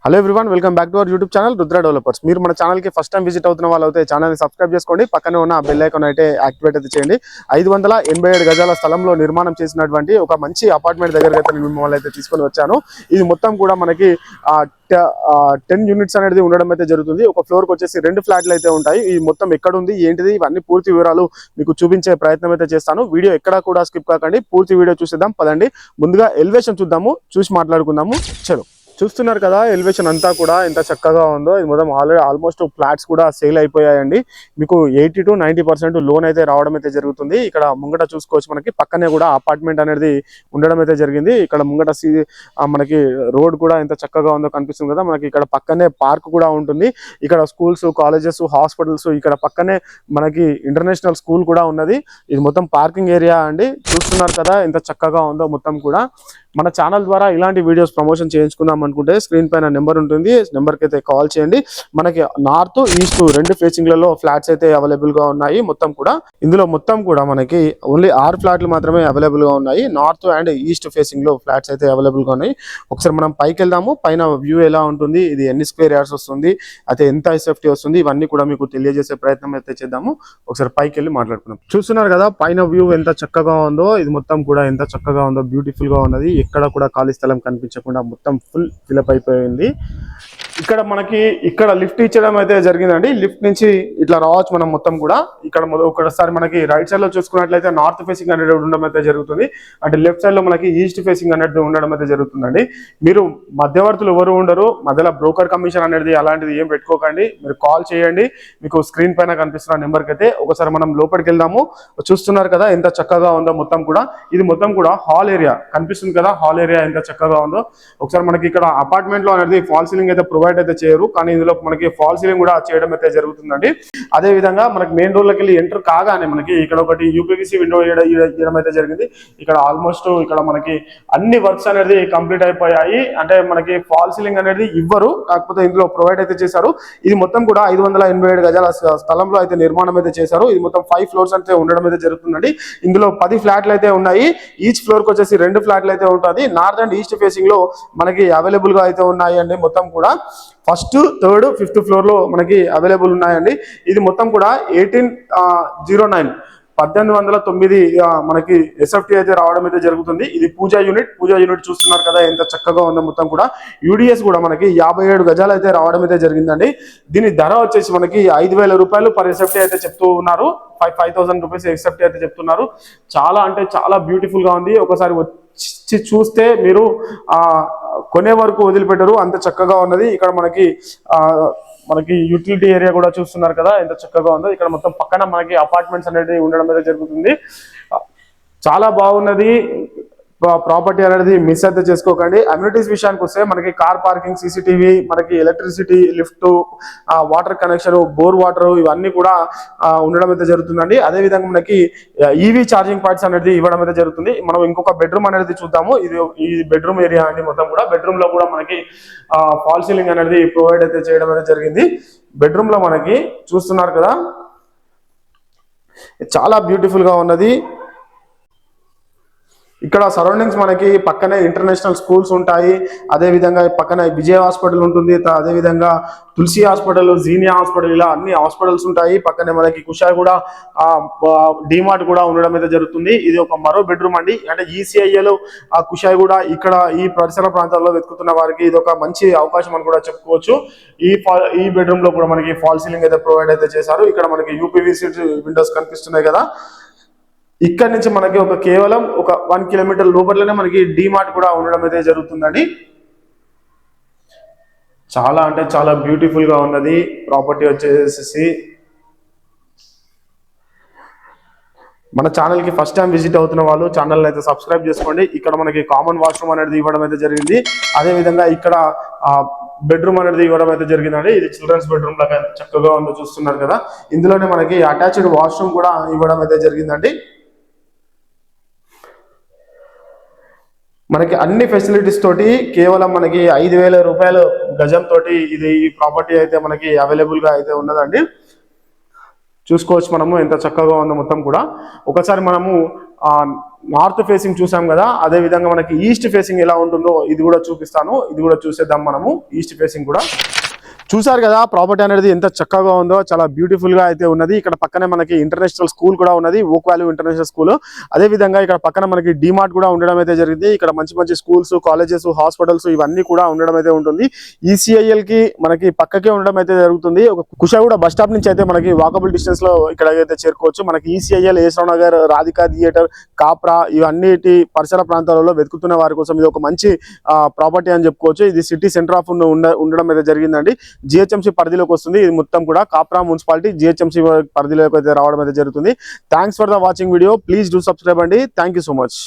Hello everyone, welcome back to our YouTube channel Rudra developers. మీరు మన ఛానల్కి ఫస్ట్ టైం విజిట్ అవుతున్న వాళ్ళు అయితే ఛానల్ని సబ్స్క్రైబ్ చేసుకోండి. పక్కనే ఉన్న బెల్ ఐకాన్ అయితే యాక్టివేట్ అయితే చేయండి. 587 గజాల స్థలంలో నిర్మాణం చేసినటువంటి ఒక మంచి అపార్ట్మెంట్ దగ్గరికి అయితే నేను మిమ్మల్ని అయితే తీసుకొని వచ్చాను. ఇది మొత్తం కూడా మనకి 10 యూనిట్స్ అనేది ఉండడం అయితే జరుగుతుంది. ఒక ఫ్లోర్కి వచ్చేసి 2 ఫ్లాట్లు అయితే ఉంటాయి. ఈ మొత్తం ఎక్కడ ఉంది ఏంటిది ఇవన్నీ పూర్తి వివరాలు మీకు చూపించే ప్రయత్నం అయితే చేస్తాను. వీడియో ఎక్కడా కూడా స్కిప్ కాకండి, పూర్తి వీడియో చూసేద్దాం పదండి. ముందుగా ఎలివేషన్ చూద్దాము, చూసి మాట్లాడుకుందాము. చలో, చూస్తున్నారు కదా ఎలివేషన్ అంతా కూడా ఎంత చక్కగా ఉందో. ఇది మొత్తం ఆల్మోస్ట్ ఫ్లాట్స్ కూడా సేల్ అయిపోయాయండి. మీకు 80 to 90% లోన్ అయితే రావడం అయితే జరుగుతుంది. ఇక్కడ ముంగట చూసుకోవచ్చు, మనకి పక్కనే కూడా అపార్ట్మెంట్ అనేది ఉండడం అయితే జరిగింది. ఇక్కడ ముంగట మనకి రోడ్ కూడా ఎంత చక్కగా ఉందో కనిపిస్తుంది కదా. మనకి ఇక్కడ పక్కనే పార్క్ కూడా ఉంటుంది. ఇక్కడ స్కూల్స్, కాలేజెస్, హాస్పిటల్స్, ఇక్కడ పక్కనే మనకి ఇంటర్నేషనల్ స్కూల్ కూడా ఉన్నది. ఇది మొత్తం పార్కింగ్ ఏరియా అండి. చూస్తున్నారు కదా ఎంత చక్కగా ఉందో మొత్తం కూడా. మన ఛానల్ ద్వారా ఇలాంటి వీడియోస్ ప్రమోషన్ చేయించుకుందాం అనుకుంటే స్క్రీన్ పైన నెంబర్ ఉంటుంది, నెంబర్కి అయితే కాల్ చేయండి. మనకి నార్త్, ఈస్ట్ 2 ఫేసింగ్లలో ఫ్లాట్స్ అయితే అవైలబుల్ గా ఉన్నాయి. మొత్తం కూడా ఇందులో మొత్తం కూడా మనకి ఓన్లీ 6 ఫ్లాట్లు మాత్రమే అవైలబుల్ గా ఉన్నాయి. నార్త్ అండ్ ఈస్ట్ ఫేసింగ్ లో ఫ్లాట్స్ అయితే అవైలబుల్ గా ఉన్నాయి. ఒకసారి మనం పైకి వెళ్దాము. పైన వ్యూ ఎలా ఉంటుంది, ఇది ఎన్ని స్క్వేర్ యార్డ్స్ వస్తుంది, అయితే ఎంత ఎస్ఎఫ్టీ వస్తుంది, ఇవన్నీ కూడా మీకు తెలియజేసే ప్రయత్నం అయితే చేద్దాము. ఒకసారి పైకి వెళ్ళి మాట్లాడుకుందాం. చూస్తున్నారు కదా పైన వ్యూ ఎంత చక్కగా ఉందో. ఇది మొత్తం కూడా ఎంత చక్కగా ఉందో, బ్యూటిఫుల్ గా ఉన్నది. ఎక్కడ కూడా ఖాళీ స్థలం కనిపించకుండా మొత్తం ఫుల్ ఫిలప్ అయిపోయింది. ఇక్కడ మనకి లిఫ్ట్ ఇచ్చడం అయితే జరిగిందండి. లిఫ్ట్ నుంచి ఇట్లా రావచ్చు మనం మొత్తం కూడా. ఇక్కడ ఒకసారి మనకి రైట్ సైడ్ లో చూసుకున్నట్లయితే నార్త్ ఫేసింగ్ అనేది ఉండడం అయితే జరుగుతుంది. అంటే లెఫ్ట్ సైడ్ లో మనకి ఈస్ట్ ఫేసింగ్ అనేది ఉండడం అయితే జరుగుతుందండి. మీరు మధ్యవర్తులు ఎవరు ఉండరు, మధ్యలో బ్రోకర్ కమిషన్ అనేది అలాంటిది ఏం పెట్టుకోకండి. మీరు కాల్ చేయండి, మీకు స్క్రీన్ పైన కనిపిస్తున్న నెంబర్కి అయితే. ఒకసారి మనం లోపలికి వెళ్దాము. చూస్తున్నారు కదా ఎంత చక్కగా ఉందో మొత్తం కూడా. ఇది మొత్తం కూడా హాల్ ఏరియా కనిపిస్తుంది కదా, హాల్ ఏరియా ఎంత చక్కగా ఉందో. ఒకసారి మనకి ఇక్కడ అపార్ట్మెంట్ లో అనేది ఫాల్ సీలింగ్ అయితే ప్రొవైడ్ అయితే చేయరు, కానీ ఇందులో మనకి ఫాల్ సీలింగ్ కూడా చేయడం అయితే జరుగుతుందండి. అదే విధంగా మనకి మెయిన్ డోర్ లోకి వెళ్ళి ఎంటర్ కాగానే మనకి ఇక్కడ ఒకటి యూపీవీసీ విండో ఇవ్వడం అయితే జరిగింది. ఇక్కడ ఆల్మోస్ట్ ఇక్కడ మనకి అన్ని వర్క్స్ అనేది కంప్లీట్ అయిపోయాయి. అంటే మనకి ఫాల్ సీలింగ్ అనేది ఇవ్వరు, కాకపోతే ఇందులో ప్రొవైడ్ అయితే చేశారు. ఇది మొత్తం కూడా 587 గజాల స్థలంలో అయితే నిర్మాణం అయితే చేశారు. ఇది మొత్తం 5 ఫ్లోర్స్ అయితే ఉండడం అయితే జరుగుతుందండి. ఇందులో 10 ఫ్లాట్లు అయితే ఉన్నాయి. ఈచ్ ఫ్లోర్ కి వచ్చేసి 2 ఫ్లాట్లు అయితే ఉంటుంది. నార్త్ అండ్ ఈస్ట్ ఫేసింగ్ లో మనకి అవైలబుల్ గా అయితే ఉన్నాయి అండి. మొత్తం కూడా ఫస్ట్, థర్డ్, 5th ఫ్లోర్ లో మనకి అవైలబుల్ ఉన్నాయండి. ఇది మొత్తం కూడా 1809 మనకి ఎస్ఎఫ్టీ అయితే రావడం అయితే జరుగుతుంది. ఇది పూజా యూనిట్ చూస్తున్నారు కదా ఎంత చక్కగా ఉందో మొత్తం కూడా. యూడిఎస్ కూడా మనకి 57 గజాలు అయితే రావడం అయితే జరిగిందండి. దీని ధర వచ్చేసి మనకి 5,000 రూపాయలు పర్ ఎస్ఎఫ్టీ అయితే చెప్తూ ఉన్నారు. 5,000 రూపీస్ ఎస్ఎఫ్టీ అయితే చెప్తున్నారు. చాలా అంటే చాలా బ్యూటిఫుల్ గా ఉంది. ఒకసారి వచ్చి చూస్తే మీరు కొనే వరకు వదిలిపెట్టరు, అంత చక్కగా ఉన్నది. ఇక్కడ మనకి యూటిలిటీ ఏరియా కూడా చూస్తున్నారు కదా ఎంత చక్కగా ఉందో. ఇక్కడ మొత్తం పక్కన మనకి అపార్ట్మెంట్స్ అనేది ఉండడం అయితే జరుగుతుంది. చాలా బాగున్నది ప్రాపర్టీ అనేది. మిస్ అయితే చేసుకోకండి. అమ్యూనిటీస్ విషయానికి వస్తే మనకి కార్ పార్కింగ్, సీసీటీవీ, మనకి electricity, lift, water connection, bore water, ఇవన్నీ కూడా ఉండడం అయితే జరుగుతుందండి. అదే విధంగా మనకి ఈవీ ఛార్జింగ్ పాయింట్స్ అనేది ఇవ్వడం అయితే జరుగుతుంది. మనం ఇంకొక బెడ్రూమ్ అనేది చూద్దాము. ఈ బెడ్రూమ్ ఏరియా అండి. మొత్తం కూడా బెడ్రూమ్ లో కూడా మనకి ఫాల్ సీలింగ్ అనేది ప్రొవైడ్ అయితే చేయడం అయితే జరిగింది. బెడ్రూమ్ లో మనకి చూస్తున్నారు కదా చాలా బ్యూటిఫుల్ గా ఉన్నది. ఇక్కడ సరౌండింగ్స్ మనకి పక్కనే ఇంటర్నేషనల్ స్కూల్స్ ఉంటాయి. అదే విధంగా పక్కన విజయ హాస్పిటల్ ఉంటుంది. అదే విధంగా తులసి హాస్పిటల్, జీనియా హాస్పిటల్, ఇలా అన్ని హాస్పిటల్స్ ఉంటాయి. పక్కనే మనకి కుషాయి కూడా, డిమార్ట్ కూడా ఉండడం అయితే జరుగుతుంది. ఇది ఒక మరో బెడ్రూమ్ అండి. అంటే ఈసీఐఎల్, కుషాయి కూడా ఇక్కడ ఈ పరిసర ప్రాంతాల్లో వెతుకుతున్న వారికి ఇది ఒక మంచి అవకాశం అని కూడా చెప్పుకోవచ్చు. ఈ బెడ్రూమ్ లో కూడా మనకి ఫాల్ సీలింగ్ అయితే ప్రొవైడ్ అయితే చేశారు. ఇక్కడ మనకి యూపీవీసీ విండోస్ కనిపిస్తున్నాయి కదా. ఇక్కడ నుంచి మనకి కేవలం ఒక 1 కిలోమీటర్ లోపలనే మనకి డిమార్ట్ కూడా ఉండడం అయితే జరుగుతుందండి. చాలా అంటే చాలా బ్యూటిఫుల్ గా ఉన్నది ప్రాపర్టీ వచ్చేసి. మన ఛానల్ కి ఫస్ట్ టైం విజిట్ అవుతున్న వాళ్ళు ఛానల్ అయితే సబ్స్క్రైబ్ చేసుకోండి. ఇక్కడ మనకి కామన్ వాష్రూమ్ అనేది ఇవ్వడం అయితే జరిగింది. అదే విధంగా ఇక్కడ బెడ్రూమ్ అనేది ఇవ్వడం అయితే జరిగిందండి. ఇది చిల్డ్రన్స్ బెడ్రూమ్ లాగా ఎంత చక్కగా ఉందో చూస్తున్నారు కదా. ఇందులోనే మనకి అటాచ్డ్ వాష్రూమ్ కూడా ఇవ్వడం అయితే జరిగిందండి. మనకి అన్ని ఫెసిలిటీస్ తోటి కేవలం మనకి 5,000 రూపాయలు గజం తోటి ఈ ప్రాపర్టీ అయితే మనకి అవైలబుల్ గా అయితే ఉన్నదండి. చూసుకోవచ్చు మనము ఎంత చక్కగా ఉందో మొత్తం కూడా. ఒకసారి మనము నార్త్ ఫేసింగ్ చూసాం కదా, అదే విధంగా మనకి ఈస్ట్ ఫేసింగ్ ఎలా ఉంటుందో ఇది కూడా చూపిస్తాను. ఇది కూడా చూసేద్దాం మనము. ఈస్ట్ ఫేసింగ్ కూడా చూసారు కదా, ప్రాపర్టీ అనేది ఎంత చక్కగా ఉందో, చాలా బ్యూటిఫుల్ గా అయితే ఉన్నది. ఇక్కడ పక్కనే మనకి ఇంటర్నేషనల్ స్కూల్ కూడా ఉన్నది, ఓక్ వాల్యూ ఇంటర్నేషనల్ స్కూల్. అదే విధంగా ఇక్కడ పక్కన మనకి డిమార్ట్ కూడా ఉండడం అయితే జరిగింది. ఇక్కడ మంచి మంచి స్కూల్స్, కాలేజెస్, హాస్పిటల్స్ ఇవన్నీ కూడా ఉండడం అయితే ఉంటుంది. ఈసీఐఎల్ కి మనకి పక్కకే ఉండడం అయితే జరుగుతుంది. ఒక కుషాగూడ బస్ స్టాప్ నుంచి అయితే మనకి వాకబుల్ డిస్టెన్స్ లో ఇక్కడ అయితే చేరుకోవచ్చు. మనకి ఈసీఐఎల్, ఏసరావు నగర్, రాధికా థియేటర్, కాప్రా ఇవన్నిటి పరిసర ప్రాంతాలలో వెతుకుతున్న వారి కోసం ఇది ఒక మంచి ప్రాపర్టీ అని చెప్పుకోవచ్చు. ఇది సిటీ సెంటర్ ఆఫ్ ఉండడం అయితే జరిగిందండి. జిహెచ్ఎంసీ పరిధిలోకి వస్తుంది. ఇది మొత్తం కూడా కాప్రా మున్సిపాలిటీ జిహెచ్ఎంసీ పరిధిలోకి అయితే రావడం అయితే జరుగుతుంది. Thanks for the watching video. Please do subscribe అండి. Thank you so much.